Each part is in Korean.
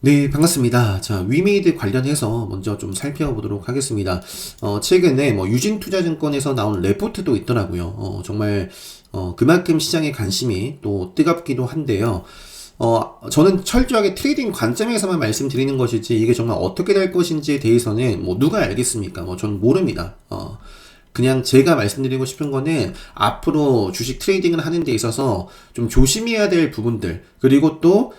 네, 반갑습니다. 자, 위메이드 관련해서 먼저 좀 살펴보도록 하겠습니다. 최근에 뭐 유진투자증권에서 나온 레포트도 있더라고요. 정말, 그만큼 시장의 관심이 또 뜨겁기도 한데요. 저는 철저하게 트레이딩 관점에서만 말씀드리는 것이지, 이게 정말 어떻게 될 것인지에 대해서는 뭐 누가 알겠습니까? 저는 모릅니다. 그냥 제가 말씀드리고 싶은 거는 앞으로 주식 트레이딩을 하는 데 있어서 좀 조심해야 될 부분들, 그리고 또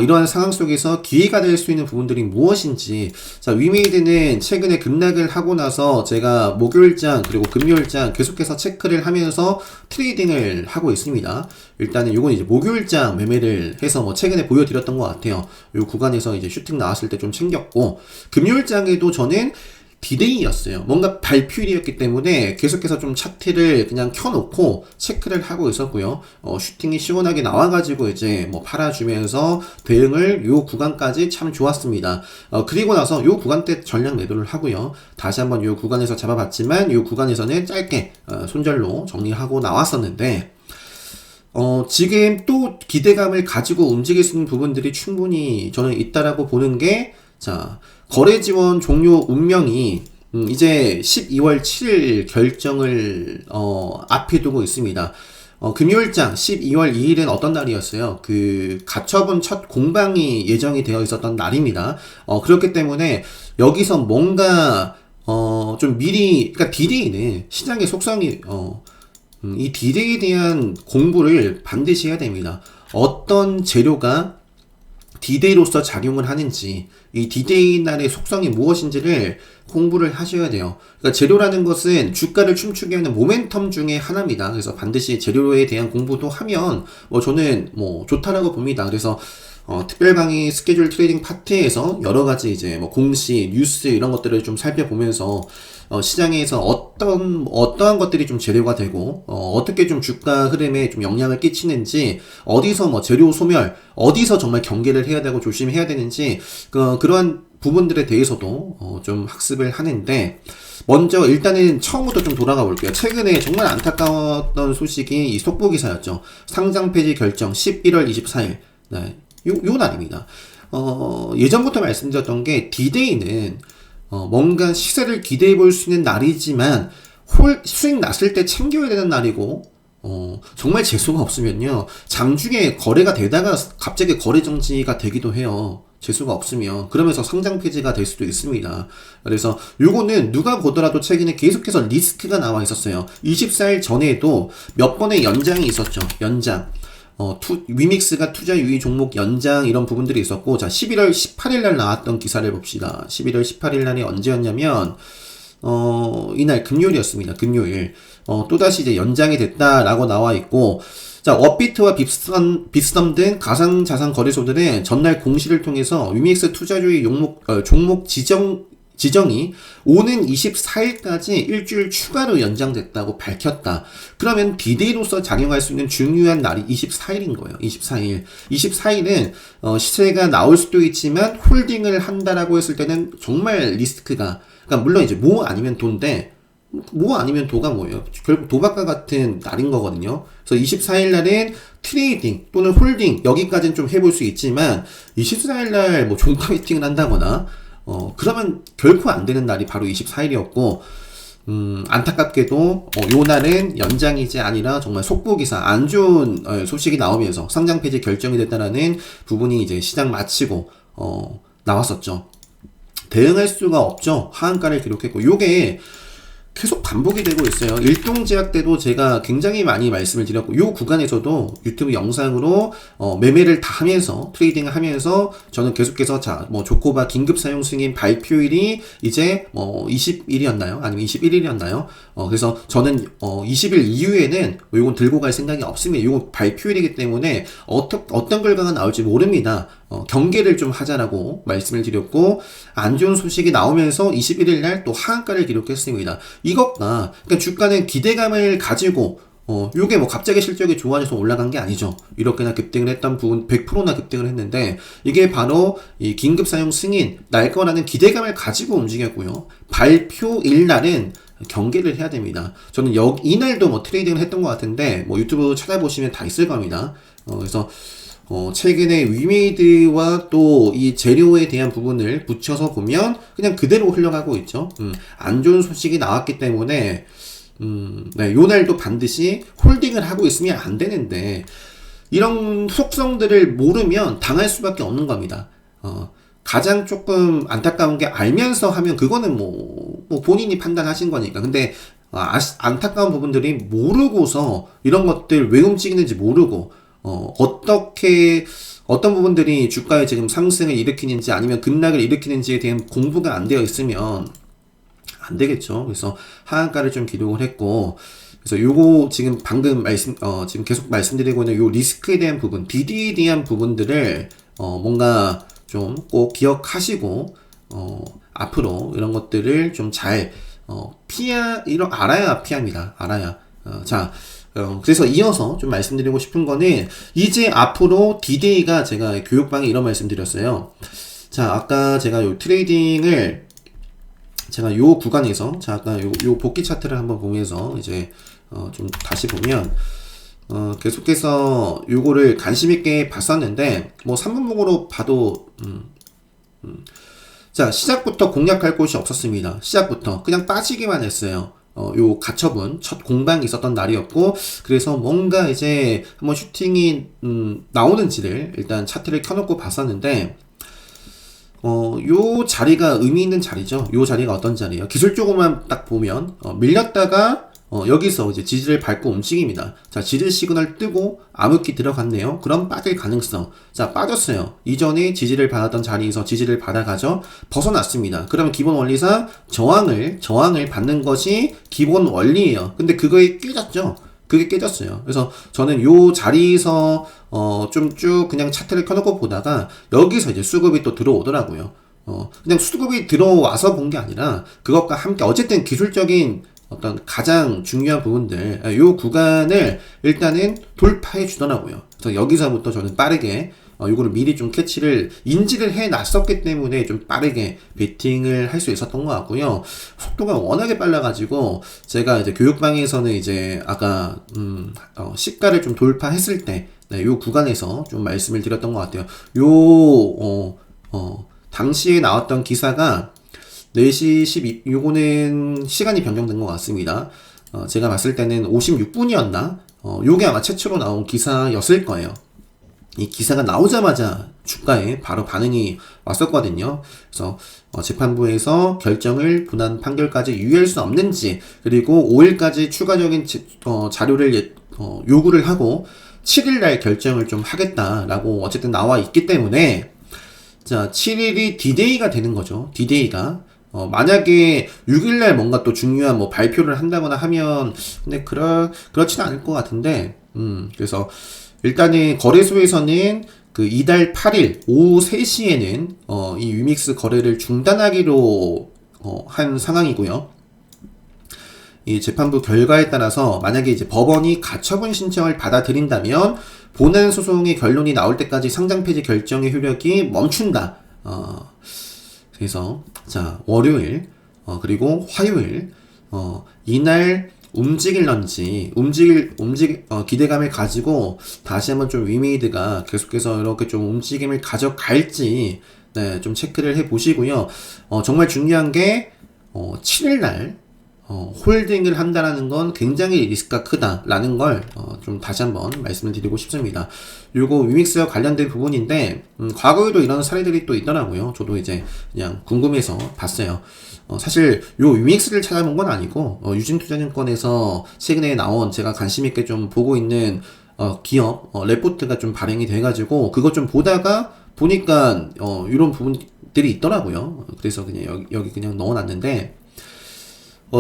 이러한 상황 속에서 기회가 될 수 있는 부분들이 무엇인지. 자, 위메이드는 최근에 급락을 하고 나서 제가 목요일장 그리고 금요일장 계속해서 체크를 하면서 트레이딩을 하고 있습니다. 일단은 요건 이제 목요일장 매매를 해서 뭐 최근에 보여드렸던 것 같아요. 요 구간에서 이제 슈팅 나왔을 때 좀 챙겼고, 금요일장에도 저는 디데이였어요. 뭔가 발표일이었기 때문에 계속해서 좀 차트를 그냥 켜놓고 체크를 하고 있었고요. 슈팅이 시원하게 나와가지고 이제 뭐 팔아주면서 대응을 요 구간까지 참 좋았습니다. 그리고 나서 요 구간 때 전량 매도를 하고요. 다시 한번 요 구간에서 잡아봤지만 요 구간에서는 짧게 손절로 정리하고 나왔었는데, 지금 또 기대감을 가지고 움직일 수 있는 부분들이 충분히 저는 있다라고 보는 게, 자, 거래 지원 종료 운명이 이제 12월 7일 결정을 앞에 두고 있습니다. 금요일장 12월 2일은 어떤 날이었어요? 그 가처분 첫 공방이 예정이 되어 있었던 날입니다. 그렇기 때문에 여기서 뭔가 좀 미리, 그러니까 디데이는 시장의 속성이 이 디데이에 대한 공부를 반드시 해야 됩니다. 어떤 재료가 디데이로서 작용을 하는지, 이 디데이 날의 속성이 무엇인지를 공부를 하셔야 돼요. 그러니까 재료라는 것은 주가를 춤추게 하는 모멘텀 중에 하나입니다. 그래서 반드시 재료에 대한 공부도 하면 저는 뭐 좋다라고 봅니다. 그래서 특별 강의 스케줄 트레이딩 파트에서 여러 가지 이제 뭐 공시, 뉴스 이런 것들을 좀 살펴보면서 시장에서 어떠한 것들이 좀 재료가 되고, 어떻게 좀 주가 흐름에 좀 영향을 끼치는지, 어디서 뭐 재료 소멸, 어디서 정말 경계를 해야 되고 조심해야 되는지, 그러한 부분들에 대해서도 좀 학습을 하는데, 먼저 일단은 처음부터 좀 돌아가 볼게요. 최근에 정말 안타까웠던 소식이 이 속보기사였죠. 상장 폐지 결정 11월 24일. 네, 요 날입니다. 예전부터 말씀드렸던 게 디데이는 뭔가 시세를 기대해 볼 수 있는 날이지만 수익 났을 때 챙겨야 되는 날이고, 정말 재수가 없으면요, 장중에 거래가 되다가 갑자기 거래 정지가 되기도 해요. 재수가 없으면. 그러면서 상장 폐지가 될 수도 있습니다. 그래서 요거는 누가 보더라도 최근에 계속해서 리스크가 나와 있었어요. 24일 전에도 몇 번의 연장이 있었죠. 연장. 위믹스가 투자 유의 종목 연장 이런 부분들이 있었고, 자, 11월 18일 날 나왔던 기사를 봅시다. 11월 18일 날이 언제였냐면, 이날 금요일이었습니다. 금요일. 또다시 이제 연장이 됐다라고 나와 있고, 자, 업비트와 빗썸 등 가상자산 거래소들은 전날 공시를 통해서 위믹스 투자주의 종목 지정이 오는 24일까지 일주일 추가로 연장됐다고 밝혔다. 그러면 디데이로서 작용할 수 있는 중요한 날이 24일인 거예요. 24일. 24일은 시세가 나올 수도 있지만 홀딩을 한다라고 했을 때는 정말 리스크가, 그러니까 물론 이제 모 아니면 도인데, 뭐 아니면 도가 뭐예요? 결국 도박과 같은 날인 거거든요. 그래서 24일 날은 트레이딩 또는 홀딩 여기까지는 좀 해볼 수 있지만, 24일 날 뭐 종가 미팅을 한다거나 그러면 결코 안 되는 날이 바로 24일이었고, 안타깝게도 요 날은 연장이지 아니라 정말 속보기사, 안 좋은 소식이 나오면서 상장 폐지 결정이 됐다라는 부분이 이제 시장 마치고 나왔었죠. 대응할 수가 없죠. 하한가를 기록했고, 요게 계속 반복이 되고 있어요. 일동제약 때도 제가 굉장히 많이 말씀을 드렸고, 요 구간에서도 유튜브 영상으로 매매를 다 하면서 트레이딩을 하면서 저는 계속해서 뭐 조코바 긴급 사용 승인 발표일이 이제 20일이었나요? 아니면 21일이었나요? 그래서 저는 20일 이후에는 요건 들고 갈 생각이 없습니다. 요건 발표일이기 때문에 어떤 결과가 나올지 모릅니다. 경계를 좀 하자라고 말씀을 드렸고, 안 좋은 소식이 나오면서 21일 날 또 하한가를 기록했습니다. 이것과, 그러니까 주가는 기대감을 가지고, 요게 뭐 갑자기 실적이 좋아져서 올라간 게 아니죠. 이렇게나 급등을 했던 부분, 100%나 급등을 했는데, 이게 바로 이 긴급 사용 승인, 날 거라는 기대감을 가지고 움직였고요. 발표일 날은 경계를 해야 됩니다. 저는 이날도 뭐 트레이딩을 했던 것 같은데, 뭐 유튜브 찾아보시면 다 있을 겁니다. 그래서, 최근에 위메이드와 또 이 재료에 대한 부분을 붙여서 보면 그냥 그대로 흘러가고 있죠. 안 좋은 소식이 나왔기 때문에 네, 요 날도 반드시 홀딩을 하고 있으면 안 되는데 이런 속성들을 모르면 당할 수밖에 없는 겁니다. 가장 조금 안타까운 게 알면서 하면 그거는 뭐 본인이 판단하신 거니까. 근데 안타까운 부분들이 모르고서 이런 것들 왜 움직이는지 모르고 어떻게 어떤 부분들이 주가의 지금 상승을 일으키는지 아니면 급락을 일으키는지에 대한 공부가 안 되어 있으면 안 되겠죠. 그래서 하한가를 좀 기록을 했고, 그래서 요거 지금 방금 지금 계속 말씀드리고 있는 요 리스크에 대한 부분, DD에 대한 부분들을 뭔가 좀 꼭 기억하시고 앞으로 이런 것들을 좀 잘 알아야 피합니다. 알아야. 그래서 이어서 좀 말씀드리고 싶은 거는 이제 앞으로 D-Day가 제가 교육방에 이런 말씀 드렸어요. 자, 아까 제가 요 트레이딩을 제가 요 구간에서 아까 요 복귀 차트를 한번 보면서 이제 좀 다시 보면 계속해서 요거를 관심 있게 봤었는데 뭐 3분봉으로 봐도 자, 시작부터 공략할 곳이 없었습니다. 시작부터 그냥 빠지기만 했어요. 요 가처분 첫 공방이 있었던 날이었고, 그래서 뭔가 이제 한번 슈팅이 나오는지를 일단 차트를 켜놓고 봤었는데 요 자리가 의미 있는 자리죠. 요 자리가 어떤 자리예요? 기술적으로만 딱 보면 밀렸다가 여기서 이제 지지를 밟고 움직입니다. 자, 지지 시그널 뜨고 암흑기 들어갔네요. 그럼 빠질 가능성. 자, 빠졌어요. 이전에 지지를 받았던 자리에서 지지를 받아가죠. 벗어났습니다. 그러면 기본 원리상 저항을 받는 것이 기본 원리예요. 근데 그거에 깨졌죠. 그게 깨졌어요. 그래서 저는 요 자리에서 좀 쭉 그냥 차트를 켜놓고 보다가 여기서 이제 수급이 또 들어오더라고요. 그냥 수급이 들어와서 본 게 아니라 그것과 함께 어쨌든 기술적인 어떤 가장 중요한 부분들, 요 구간을 일단은 돌파해 주더라고요. 그래서 여기서부터 저는 빠르게 요거를 미리 좀 캐치를 인지를 해 놨었기 때문에 좀 빠르게 베팅을 할 수 있었던 것 같고요. 속도가 워낙에 빨라가지고 제가 이제 교육방에서는 이제 아까 시가를 좀 돌파했을 때 네, 요 구간에서 좀 말씀을 드렸던 것 같아요. 당시에 나왔던 기사가 4시 12, 요거는 시간이 변경된 것 같습니다. 제가 봤을 때는 56분이었나? 요게 아마 최초로 나온 기사였을 거예요. 이 기사가 나오자마자 주가에 바로 반응이 왔었거든요. 그래서 재판부에서 결정을 분한 판결까지 유예할 수 없는지, 그리고 5일까지 추가적인 자료를 요구를 하고 7일날 결정을 좀 하겠다라고 어쨌든 나와 있기 때문에, 자, 7일이 D-Day가 되는 거죠. D-Day가. 만약에 6일날 뭔가 또 중요한 뭐 발표를 한다거나 하면, 근데 그렇진 않을 것 같은데, 그래서 일단은 거래소에서는 그 이달 8일 오후 3시에는 이 위믹스 거래를 중단하기로 한 상황이고요. 이 재판부 결과에 따라서 만약에 이제 법원이 가처분 신청을 받아들인다면 본안 소송의 결론이 나올 때까지 상장 폐지 결정의 효력이 멈춘다. 그래서 자, 월요일 그리고 화요일 이날 움직일런지 기대감을 가지고 다시 한번 좀 위메이드가 계속해서 이렇게 좀 움직임을 가져갈지 네, 좀 체크를 해 보시고요. 정말 중요한 게 7일날 홀딩을 한다라는 건 굉장히 리스크가 크다라는 걸 좀 다시 한번 말씀을 드리고 싶습니다. 요거 위믹스와 관련된 부분인데 과거에도 이런 사례들이 또 있더라고요. 저도 이제 그냥 궁금해서 봤어요. 사실 요 위믹스를 찾아본 건 아니고 유진투자증권에서 최근에 나온 제가 관심 있게 좀 보고 있는 기업 레포트가 좀 발행이 돼가지고 그거 좀 보다가 보니까 이런 부분들이 있더라고요. 그래서 그냥 여기 그냥 넣어놨는데.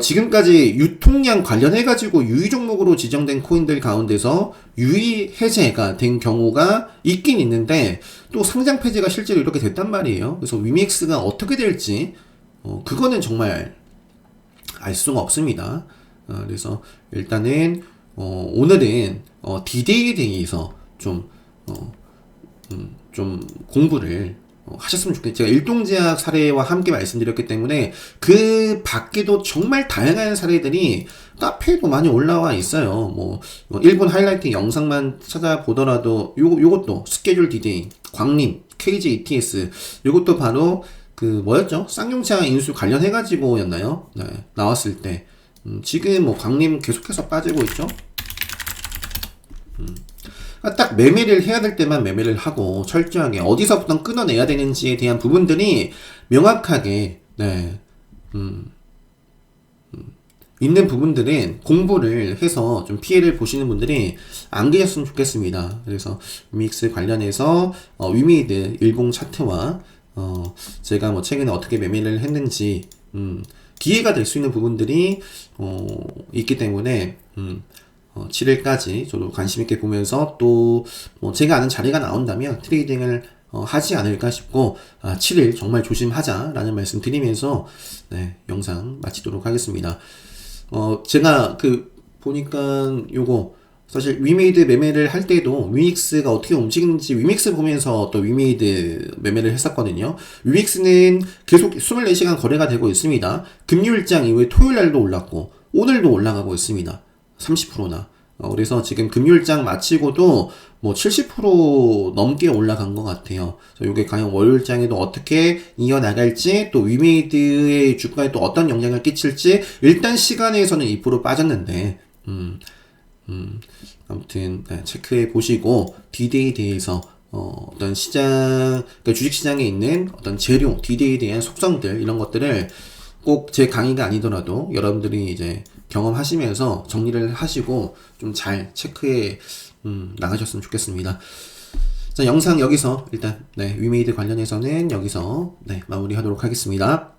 지금까지 유통량 관련해가지고 유의 종목으로 지정된 코인들 가운데서 유의 해제가 된 경우가 있긴 있는데 또 상장 폐지가 실제로 이렇게 됐단 말이에요. 그래서 위믹스가 어떻게 될지 그거는 정말 알 수가 없습니다. 그래서 일단은 오늘은 D-Day에 대해서 좀 공부를 하셨으면 좋겠어요. 제가 일동제약 사례와 함께 말씀드렸기 때문에 그 밖에도 정말 다양한 사례들이 카페에도 많이 올라와 있어요. 뭐 일본 하이라이트 영상만 찾아보더라도 요것도 스케줄 디데이, 광림, KJ ETS 요것도 바로 그 뭐였죠? 쌍용차 인수 관련해가지고였나요? 네, 나왔을 때 지금 뭐 광림 계속해서 빠지고 있죠. 딱 매매를 해야 될 때만 매매를 하고 철저하게 어디서부터 끊어내야 되는지에 대한 부분들이 명확하게 있는 부분들은 공부를 해서 좀 피해를 보시는 분들이 안 계셨으면 좋겠습니다. 그래서 위믹스 관련해서 위메이드 일봉 차트와 제가 뭐 최근에 어떻게 매매를 했는지 기회가 될 수 있는 부분들이 있기 때문에 7일까지 저도 관심있게 보면서 또 뭐 제가 아는 자리가 나온다면 트레이딩을 하지 않을까 싶고 7일 정말 조심하자라는 말씀 드리면서 네, 영상 마치도록 하겠습니다. 제가 보니까 요거 사실 위메이드 매매를 할 때도 위믹스가 어떻게 움직이는지 위믹스 보면서 또 위메이드 매매를 했었거든요. 위믹스는 계속 24시간 거래가 되고 있습니다. 금요일장 이후에 토요일날도 올랐고 오늘도 올라가고 있습니다. 30%나. 그래서 지금 금요일장 마치고도 뭐 70% 넘게 올라간 것 같아요. 이게 과연 월요일장에도 어떻게 이어나갈지 또 위메이드의 주가에 또 어떤 영향을 끼칠지 일단 시간에서는 2% 빠졌는데 아무튼 체크해 보시고 디데이에 대해서 어떤 시장 그러니까 주식시장에 있는 어떤 재료 디데이에 대한 속성들 이런 것들을 꼭 제 강의가 아니더라도 여러분들이 이제 경험하시면서 정리를 하시고 좀 잘 체크해 나가셨으면 좋겠습니다. 자, 영상 여기서 일단 위메이드 관련해서는 여기서 마무리하도록 하겠습니다.